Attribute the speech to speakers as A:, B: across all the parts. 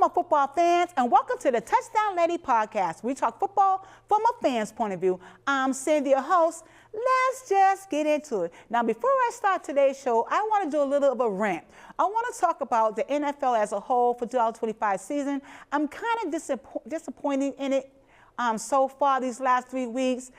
A: my football fans, and welcome to the Touchdown Lady podcast. We talk football from a fan's point of view. I'm Cindy, your host. Let's just get into it. Now, before I start today's show, I want to do a little of a rant. I want to talk about the NFL as a whole for 2025 season. I'm kind of disappointed in it so far these last 3 weeks.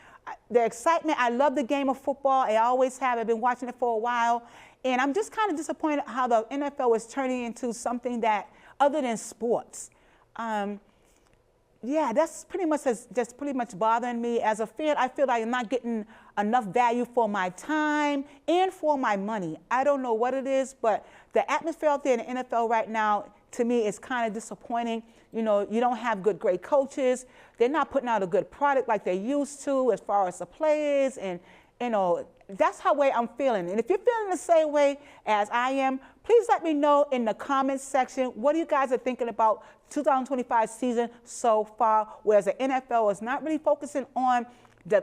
A: The excitement, I love the game of football. I always have. I've been watching it for a while. And I'm just kind of disappointed how the NFL is turning into something that other than sports. Yeah, that's pretty much bothering me. As a fan, I feel like I'm not getting enough value for my time and for my money. I don't know what it is, but the atmosphere out there in the NFL right now, to me, is kind of disappointing. You know, you don't have great coaches. They're not putting out a good product like they used to as far as the players, and, you know, that's how way I'm feeling. And if you're feeling the same way as I am, please let me know in the comments section what you guys are thinking about 2025 season so far, whereas the NFL is not really focusing on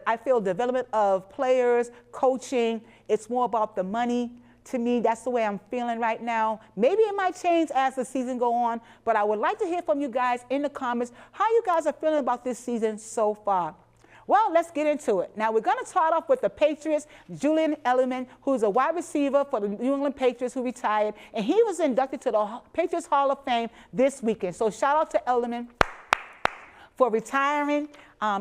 A: I feel development of players, coaching. It's more about the money. To me, that's the way I'm feeling right now. Maybe it might change as the season go on, but I would like to hear from you guys in the comments how you guys are feeling about this season so far. Well, let's get into it. Now, we're going to start off with the Patriots, Julian Edelman, who's a wide receiver for the New England Patriots who retired, and he was inducted to the Patriots Hall of Fame this weekend. So shout out to Edelman for retiring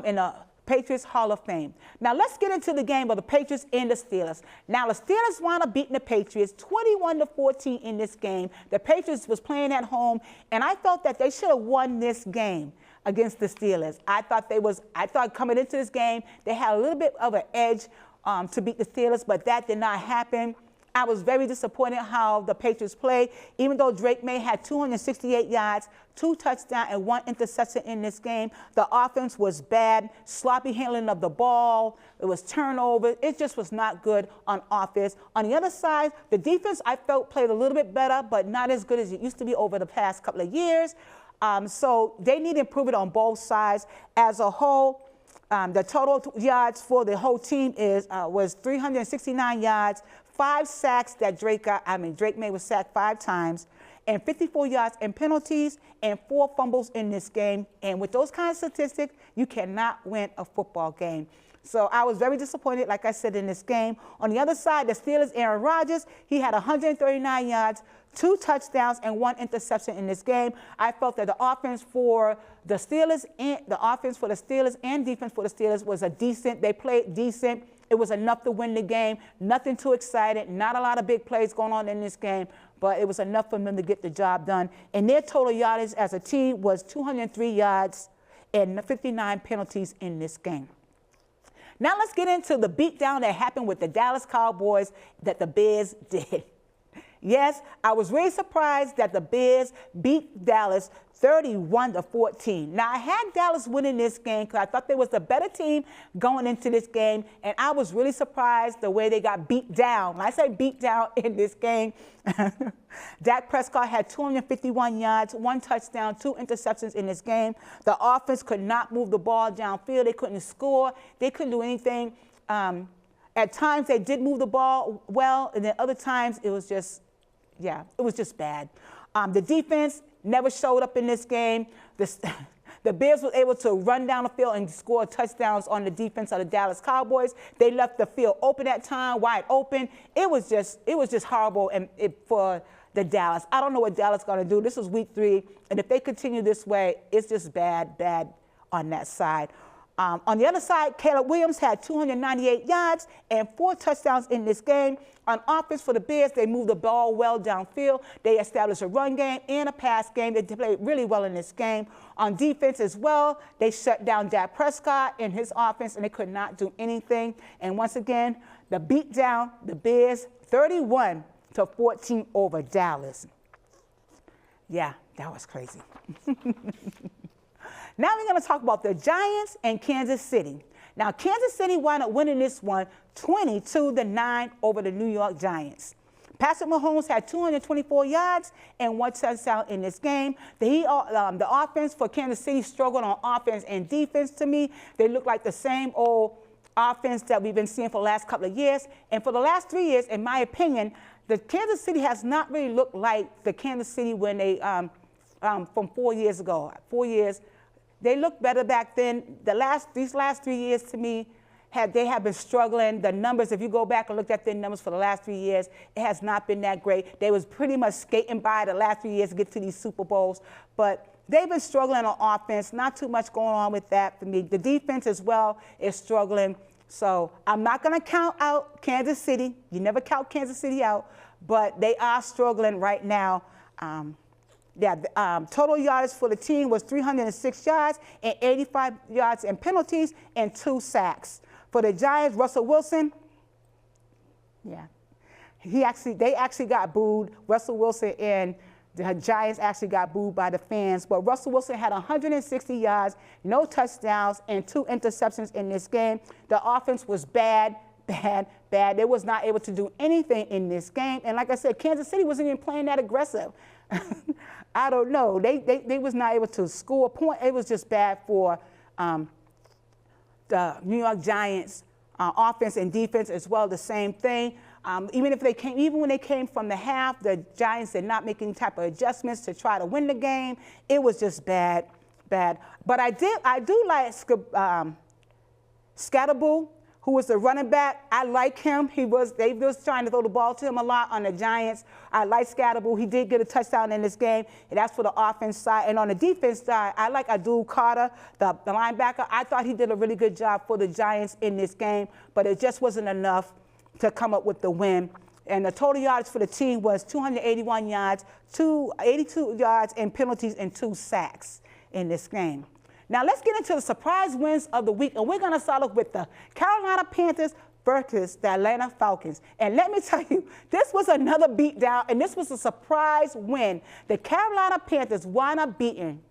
A: in the Patriots Hall of Fame. Now, let's get into the game of the Patriots and the Steelers. Now, the Steelers wound up beating the Patriots 21-14 in this game. The Patriots was playing at home, and I felt that they should have won this game against the Steelers. I thought coming into this game, they had a little bit of an edge to beat the Steelers, but that did not happen. I was very disappointed how the Patriots played. Even though Drake May had 268 yards, 2 touchdowns, and 1 interception in this game, the offense was bad, sloppy handling of the ball. It was turnover. It just was not good on offense. On the other side, the defense, I felt, played a little bit better, but not as good as it used to be over the past couple of years. So they need improvement on both sides. As a whole, the total yards for the whole team was 369 yards, 5 sacks that Drake May was sacked 5 times, and 54 yards in penalties and 4 fumbles in this game. And with those kind of statistics, you cannot win a football game. So I was very disappointed, like I said, in this game. On the other side, the Steelers, Aaron Rodgers, he had 139 yards, 2 touchdowns, and 1 interception in this game. I felt that the offense for the Steelers and defense for the Steelers was decent. They played decent. It was enough to win the game. Nothing too exciting. Not a lot of big plays going on in this game, but it was enough for them to get the job done. And their total yardage as a team was 203 yards and 59 penalties in this game. Now let's get into the beatdown that happened with the Dallas Cowboys that the Bears did. Yes, I was really surprised that the Bears beat Dallas 31-14. Now, I had Dallas winning this game because I thought they was the better team going into this game, and I was really surprised the way they got beat down. When I say beat down in this game, Dak Prescott had 251 yards, 1 touchdown, 2 interceptions in this game. The offense could not move the ball downfield. They couldn't score. They couldn't do anything. At times, they did move the ball well, and then other times, it was just bad. The defense never showed up in this game. The Bears were able to run down the field and score touchdowns on the defense of the Dallas Cowboys. They left the field open at time, wide open. It was just horrible for the Dallas. I don't know what Dallas is going to do. This is week 3, and if they continue this way, it's just bad on that side. On the other side, Caleb Williams had 298 yards and 4 touchdowns in this game. On offense for the Bears, they moved the ball well downfield. They established a run game and a pass game. They played really well in this game. On defense as well, they shut down Dak Prescott and his offense, and they could not do anything. And once again, the beat down the Bears 31-14 over Dallas. Yeah, that was crazy. Now we're going to talk about the Giants and Kansas City. Now, Kansas City wound up winning this one 22-9 over the New York Giants. Patrick Mahomes had 224 yards and 1 touchdown in this game. The offense for Kansas City struggled on offense and defense to me. They look like the same old offense that we've been seeing for the last couple of years. And for the last 3 years, in my opinion, the Kansas City has not really looked like the Kansas City when they from 4 years ago. 4 years. They looked better back then. These last 3 years to me, they have been struggling. The numbers, if you go back and look at their numbers for the last 3 years, it has not been that great. They was pretty much skating by the last 3 years to get to these Super Bowls. But they've been struggling on offense. Not too much going on with that for me. The defense as well is struggling. So I'm not going to count out Kansas City. You never count Kansas City out. But they are struggling right now. Total yards for the team was 306 yards and 85 yards in penalties and 2 sacks. For the Giants, Russell Wilson, they actually got booed. Russell Wilson and the Giants actually got booed by the fans. But Russell Wilson had 160 yards, no touchdowns, and 2 interceptions in this game. The offense was bad. They was not able to do anything in this game. And like I said, Kansas City wasn't even playing that aggressive. I don't know. They was not able to score a point. It was just bad for the New York Giants offense and defense as well. The same thing. Even when they came from the half, the Giants did not make any type of adjustments to try to win the game. It was just bad. But I do like Scatterbull, who was the running back. I like him. They was trying to throw the ball to him a lot on the Giants. I like Scatterbull. He did get a touchdown in this game, and that's for the offense side. And on the defense side, I like Abdul Carter, the linebacker. I thought he did a really good job for the Giants in this game, but it just wasn't enough to come up with the win. And the total yards for the team was 281 yards, 82 yards in penalties, and 2 sacks in this game. Now, let's get into the surprise wins of the week, and we're going to start off with the Carolina Panthers versus the Atlanta Falcons. And let me tell you, this was another beatdown, and this was a surprise win. The Carolina Panthers wound up beating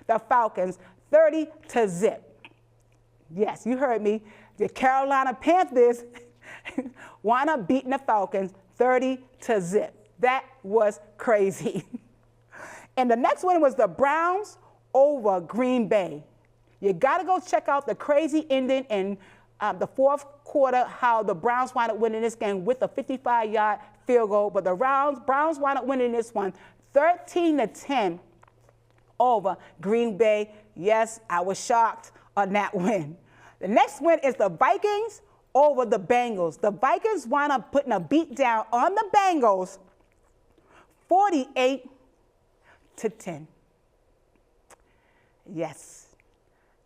A: the Falcons 30-0. Yes, you heard me. The Carolina Panthers wound up beating the Falcons 30-0. That was crazy. And the next one was the Browns over Green Bay. You got to go check out the crazy ending in the fourth quarter, how the Browns wound up winning this game with a 55-yard field goal. But the Browns wound up winning this one 13-10 over Green Bay. Yes, I was shocked on that win. The next win is the Vikings over the Bengals. The Vikings wound up putting a beat down on the Bengals 48-10. Yes,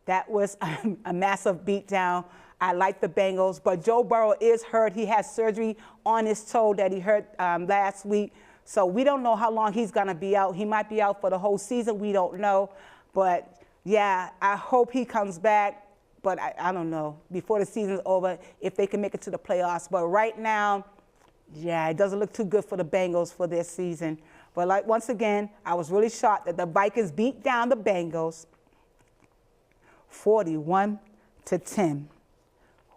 A: that was a massive beatdown. I like the Bengals, but Joe Burrow is hurt. He has surgery on his toe that he hurt last week. So we don't know how long he's going to be out. He might be out for the whole season. We don't know. But, yeah, I hope he comes back. But I don't know, before the season's over, if they can make it to the playoffs. But right now, yeah, it doesn't look too good for the Bengals for this season. But once again, I was really shocked that the Vikings beat down the Bengals 41-10.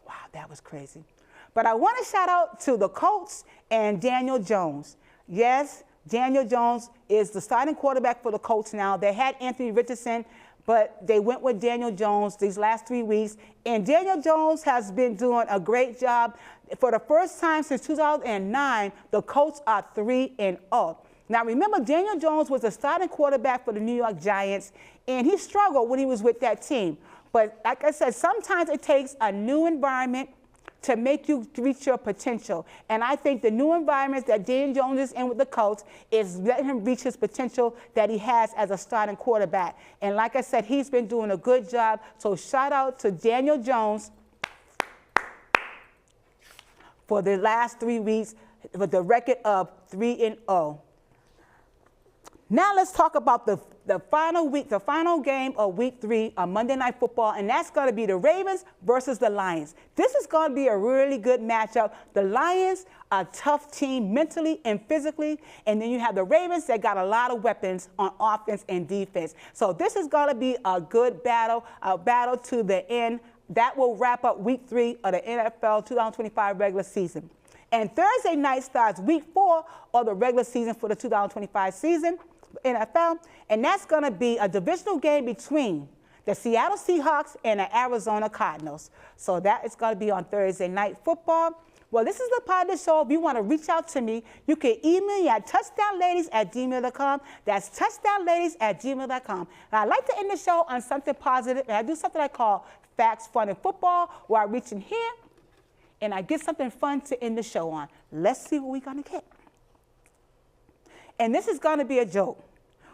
A: Wow, that was crazy. But I want to shout out to the Colts and Daniel Jones. Yes, Daniel Jones is the starting quarterback for the Colts now. They had Anthony Richardson, but they went with Daniel Jones these last 3 weeks. And Daniel Jones has been doing a great job. For the first time since 2009, the Colts are 3-0. Now, remember, Daniel Jones was a starting quarterback for the New York Giants, and he struggled when he was with that team. But like I said, sometimes it takes a new environment to make you reach your potential. And I think the new environment that Daniel Jones is in with the Colts is letting him reach his potential that he has as a starting quarterback. And like I said, he's been doing a good job. So shout out to Daniel Jones for the last 3 weeks with the record of 3-0. Now let's talk about the final game of Week 3 of Monday Night Football, and that's going to be the Ravens versus the Lions. This is going to be a really good matchup. The Lions are a tough team mentally and physically, and then you have the Ravens that got a lot of weapons on offense and defense. So this is going to be a good battle, a battle to the end. That will wrap up Week 3 of the NFL 2025 regular season. And Thursday night starts Week 4 of the regular season for the 2025 season. NFL, and that's going to be a divisional game between the Seattle Seahawks and the Arizona Cardinals. So that is going to be on Thursday Night Football. Well, this is the part of the show. If you want to reach out to me, you can email me at touchdownladies@gmail.com. That's touchdownladies@gmail.com. And I like to end the show on something positive, and I do something I call Facts, Fun, and Football, where I reach in here, and I get something fun to end the show on. Let's see what we're going to get. And this is going to be a joke.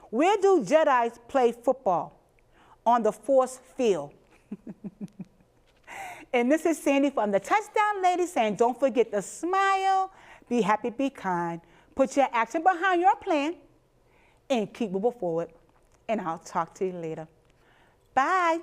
A: Where do Jedis play football? On the Force Field. And this is Sandy from the Touchdown Ladies saying, don't forget to smile, be happy, be kind, put your action behind your plan, and keep moving forward. And I'll talk to you later. Bye.